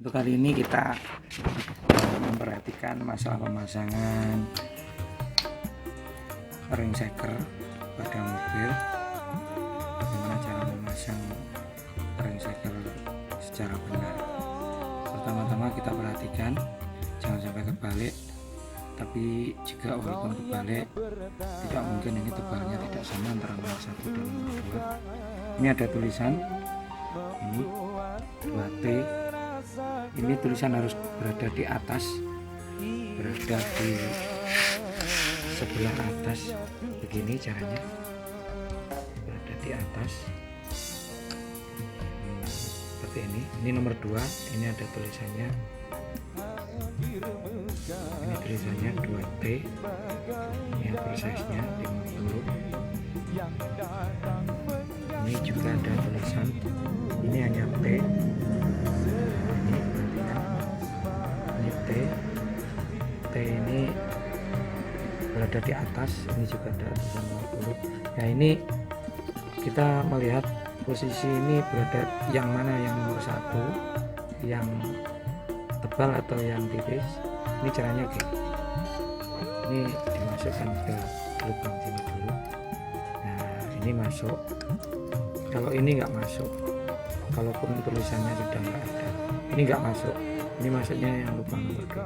Untuk kali ini kita memperhatikan masalah pemasangan ring shaker pada mobil. Bagaimana cara memasang ring shaker secara benar. Pertama-tama kita perhatikan jangan sampai kebalik, tapi jika walaupun kebalik tidak mungkin ini tebalnya tidak sama antara nomor 1 dan nomor 2. Ini ada tulisan ini 2T. Ini tulisan harus berada di atas, berada di sebelah atas. Begini caranya, berada di atas seperti ini. Ini nomor 2. Ini ada tulisannya, ini tulisannya 2T, yang persisnya 50. Ini juga ada tulisan, ini hanya T. T ini berada di atas, ini juga ada tulisan 50. Ya, ini kita melihat posisi ini berada yang mana, yang nomor 1, yang tebal atau yang tipis. Ini caranya gini, ini dimasukkan ke lubang sini dulu. Nah, ini masuk. Kalau ini nggak masuk, kalaupun tulisannya sudah nggak ada, ini nggak masuk. Ini masuknya yang lubang nomor 2.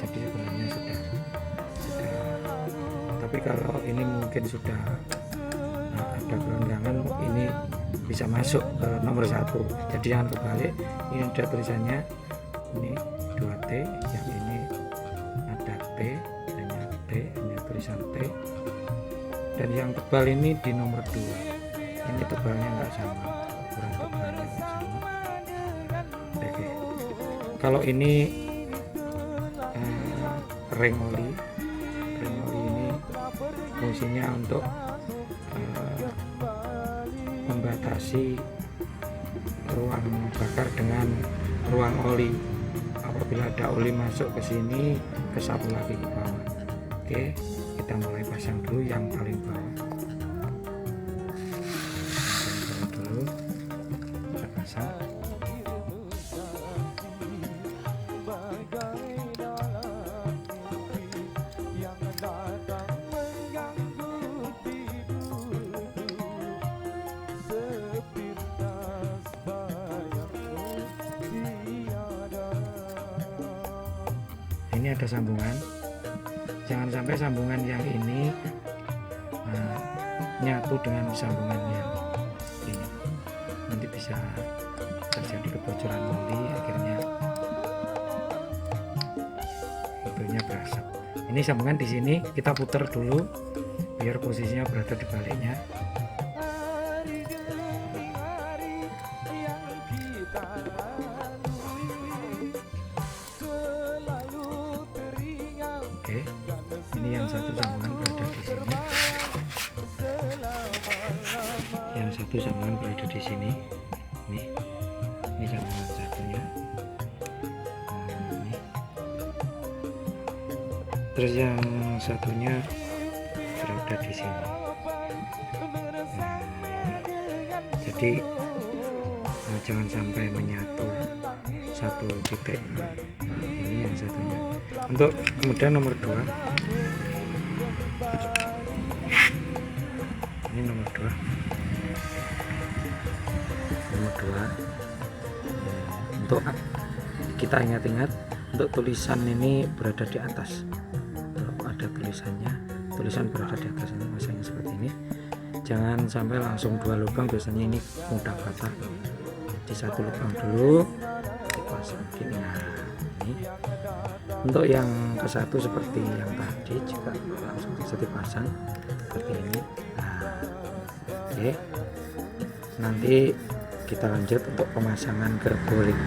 Jadi sebenarnya sudah. Tapi kalau ini mungkin sudah ada kerenggangan, ini bisa masuk ke nomor 1. Jadi jangan kebalik. Ini ada tulisannya, ini 2T, yang ini ada T, hanya T, hanya tulisan T. Dan yang tebal ini di nomor 2. Ini tebalnya nggak sama, ukuran tebalnya nggak sama. Oke. Kalau ini ring oli ini fungsinya untuk membatasi ruang bakar dengan ruang oli. Apabila ada oli masuk ke sini, kesapu lagi ke bawah. Oke, kita mulai pasang dulu yang paling bawah. Dulu kita pasang. Ini ada sambungan, jangan sampai sambungan yang ini nyatu dengan sambungan yang ini, nanti bisa terjadi kebocoran oli, akhirnya mobilnya berasap. Ini sambungan di sini kita putar dulu biar posisinya berada di baliknya. Oke, ini yang satu sambungan berada di sini, yang satu sambungan berada di sini. Ini sambungan satunya. Ini. Terus yang satunya berada di sini. Jadi jangan sampai menyatu satu titik. Ini yang satunya. Untuk kemudian nomor 2, ini nomor 2. Untuk kita ingat-ingat, untuk tulisan ini berada di atas. Kalau ada tulisannya, tulisan berada di atas, ini masangnya seperti ini. Jangan sampai langsung 2 lubang, biasanya ini mudah patah. Di 1 lubang dulu dipasang gini. Nah, ini untuk yang ke 1 seperti yang tadi juga langsung bisa dipasang seperti ini. Nah, oke, nanti kita lanjut untuk pemasangan gerboling.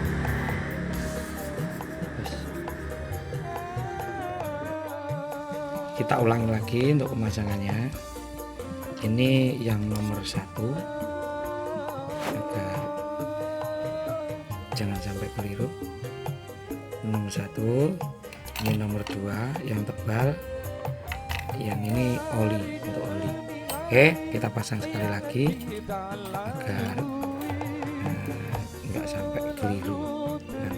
Kita ulangi lagi untuk pemasangannya. Ini yang nomor 1 agar jangan sampai keliru. Nomor 1, ini nomor 2 yang tebal, yang ini oli, untuk oli. Oke, kita pasang sekali lagi agar nggak sampai keliru. Nah,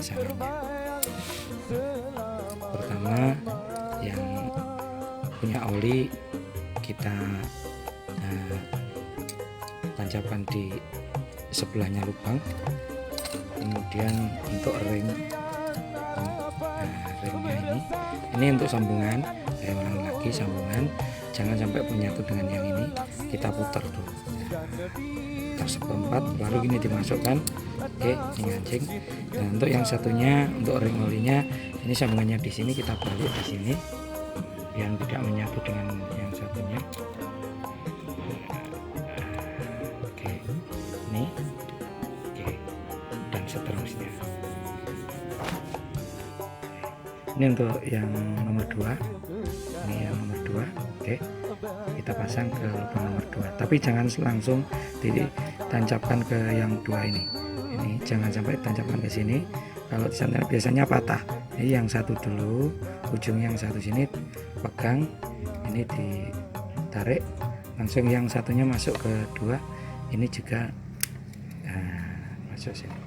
pemasangannya. Pertama, yang punya oli kita tancapkan di sebelahnya lubang. Kemudian untuk ringnya ini untuk sambungan. Saya ulangi lagi, sambungan jangan sampai menyatu dengan yang ini, kita putar dulu putar seperempat, baru ini dimasukkan. Oke, ini ngancing. Nah, untuk yang satunya, untuk ring olinya, ini sambungannya di sini, kita balik di sini biar tidak menyatu dengan yang satunya. Oke, ini oke, dan seterusnya. Ini untuk yang nomor 2, ini yang nomor 2. Oke, kita pasang ke lubang nomor 2, tapi jangan langsung ditancapkan ke yang 2 ini jangan sampai tancapkan ke sini. Kalau di sana biasanya patah. Ini yang satu dulu, ujung yang satu sini pegang, ini ditarik langsung, yang satunya masuk ke 2, ini juga masuk sini.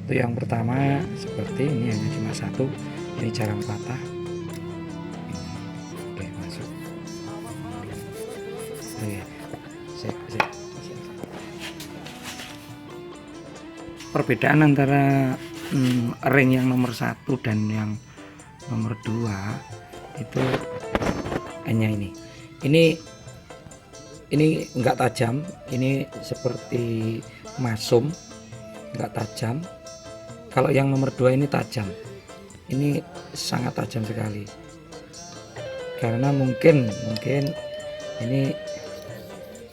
Itu yang pertama, seperti ini hanya cuma satu, ini jarang patah. Oke, masuk. Oke, perbedaan antara ring yang nomor 1 dan yang nomor 2 itu hanya ini enggak tajam, ini seperti masum, enggak tajam. Kalau yang nomor 2 ini tajam, ini sangat tajam sekali, karena mungkin ini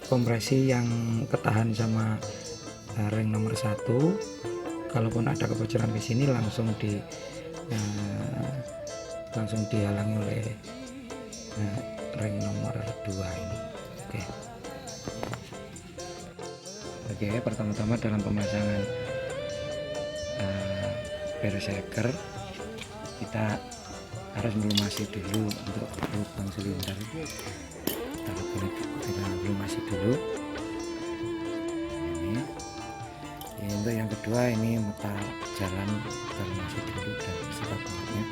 kompresi yang ketahan sama ring nomor 1. Kalaupun ada kebocoran di sini langsung dihalangi oleh ring nomor 2 ini. Oke, pertama-tama dalam pemasangan berserker kita harus melumasi dulu untuk lubang silinder. Kita melumasi dulu. Ini untuk yang kedua, ini muka jalan kita lumasi dulu dan beserta bahannya.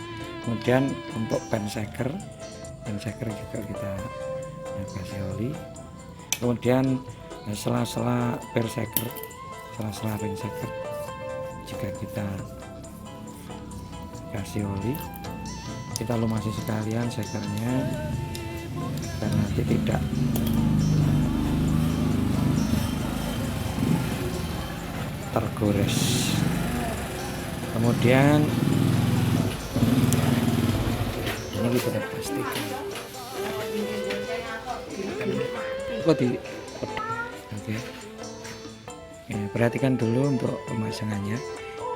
Kemudian untuk penseker juga kita kasih oli. Kemudian sela-sela penseker juga kita kasih oli. Kita lumasi sekalian sekernya dan nanti tidak tergores. Kemudian ini kita pastikan oke. Ya, perhatikan dulu untuk pemasangannya.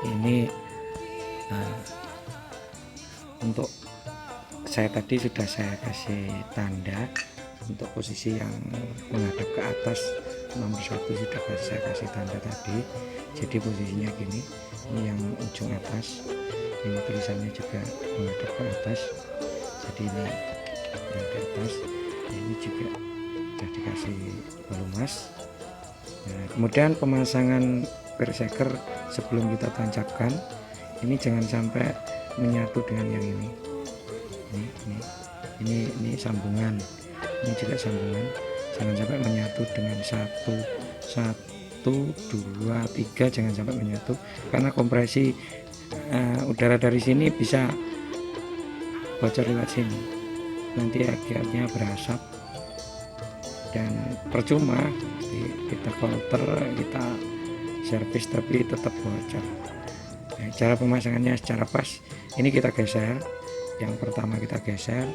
Ini untuk saya tadi sudah saya kasih tanda untuk posisi yang menghadap ke atas. Nomor 1 sudah saya kasih tanda tadi, jadi posisinya gini. Ini yang ujung atas, ini tulisannya juga menghadap ke atas, jadi ini yang di atas. Ini juga sudah dikasih pelumas. Nah, kemudian pemasangan berseker sebelum kita tancapkan, ini jangan sampai menyatu dengan yang ini. Ini sambungan, ini juga sambungan, jangan sampai menyatu dengan 1, 2, 3, jangan sampai menyatu, karena kompresi udara dari sini bisa bocor lewat sini, nanti akhirnya berasap dan percuma kita filter, kita servis tapi tetap bocor. Nah, cara pemasangannya secara pas, ini kita geser. Yang pertama kita geser,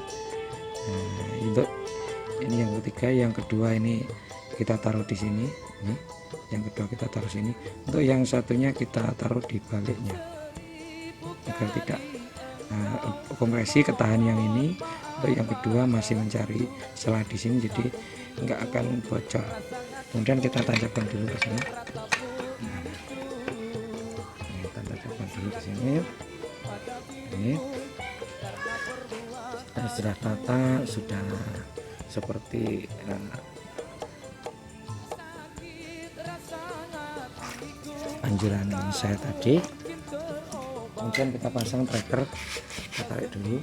untuk ini yang ketiga, yang kedua ini kita taruh di sini, ini yang kedua kita taruh sini. Untuk yang satunya kita taruh di baliknya agar tidak kompresi ketahan yang ini. Untuk yang kedua masih mencari celah di sini, jadi nggak akan bocor. Kemudian kita tancapkan dulu ke sini. Kita tancapkan dulu ke sini. Ini sudah tata, sudah seperti anjuran saya tadi. Kemudian kita pasang tracker, kita tarik dulu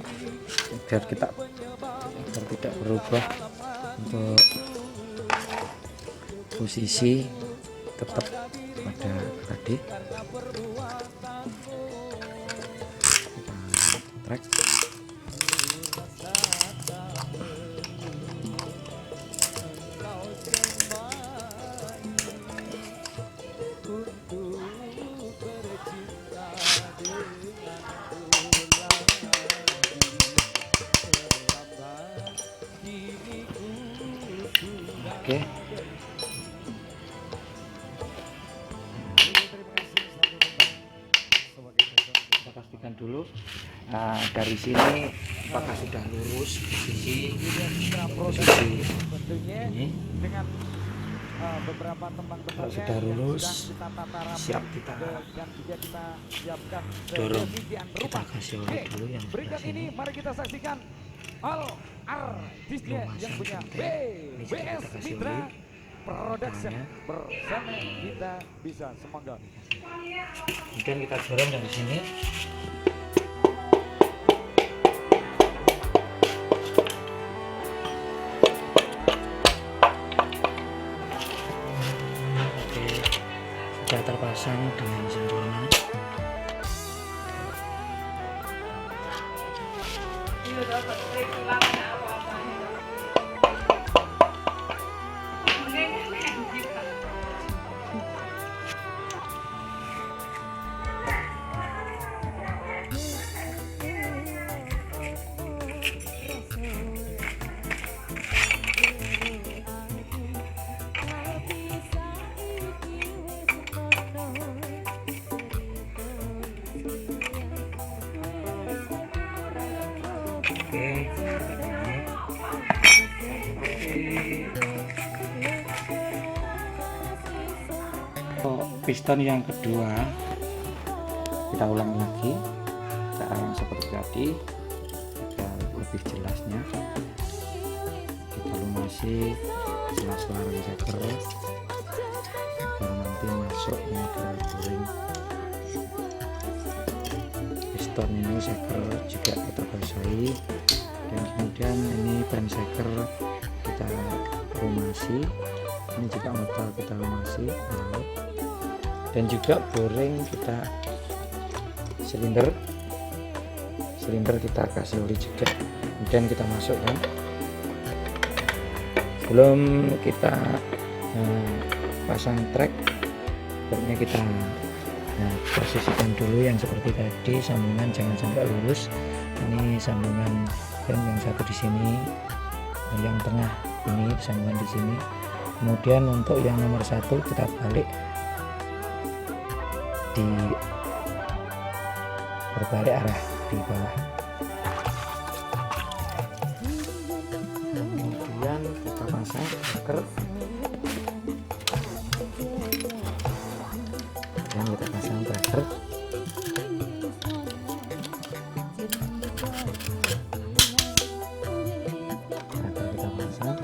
biar tidak berubah untuk posisi tetap pada tadi. Kita track. Oke. Kita pastikan dulu. Nah, dari sini apakah sudah lurus posisi ini. Dengan beberapa kalau sudah lurus, siap kita dorong. Kita kasih oli dulu yang sebelah sini. Mari kita saksikan All artisnya yang punya BWS Mitra Production bersama Kita Bisa. Semoga. Kemudian kita dorong dari sini. Oke, sudah terpasang dengan sempurna. Piston yang kedua kita ulang lagi cara yang seperti tadi agar lebih jelasnya. Kita lunasi sela-sela seker agar nanti masuknya ke boring. Piston ini seker juga kita basahi, dan kemudian ini ban seker kita lumasi, ini juga motor kita lumasi, dan juga boring kita silinder kita kasih oli juga. Kemudian kita masukkan. Sebelum kita pasang track, baiknya kita posisikan dulu yang seperti tadi, sambungan jangan sampai lurus. Ini sambungan dan yang satu di sini, yang tengah ini sambungan di sini. Kemudian untuk yang nomor satu kita balik di berbalik arah di bawah. Kemudian kita pasang seker dan kita pasang tracker. Kita pasang.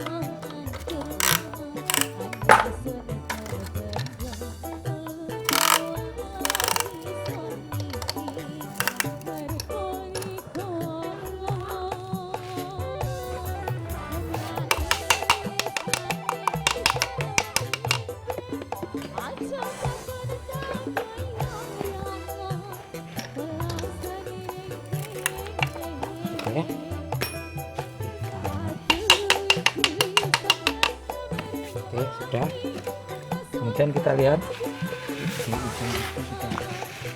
Oke, sudah. Kemudian kita lihat di ujung itu sudah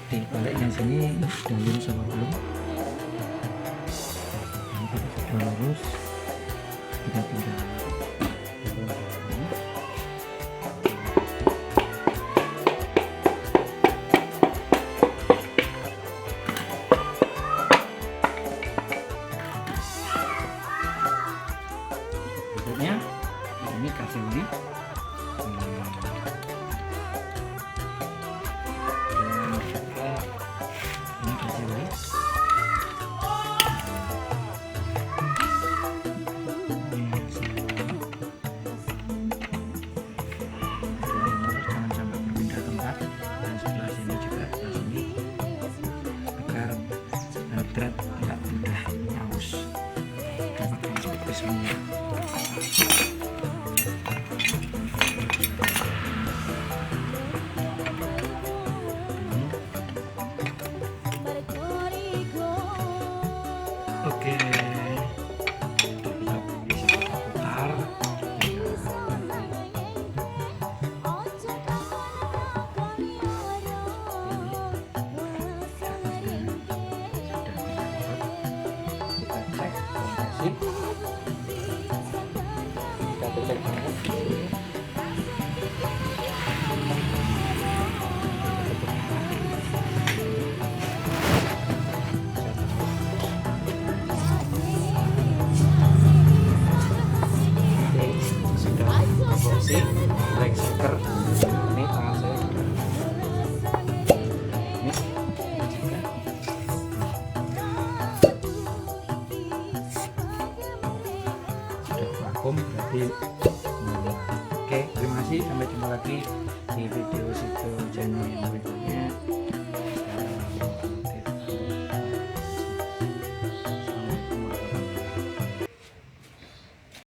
di baliknya sini sudah lurus sama belum. Ini kita sudah lurus, kita tinggal berikutnya. Ini kasih oli. Ini kasih oli. Ini berat, nggak mudah haus. Kita pakai seperti semua. Oke, kita bisa putar. Kita cek kompresi. Kita cek banget. Fungsi leg seeker. Ini tangan saya ini juga sudah vakum berarti oke, terima kasih, sampai jumpa lagi di video situ channel yang berikutnya.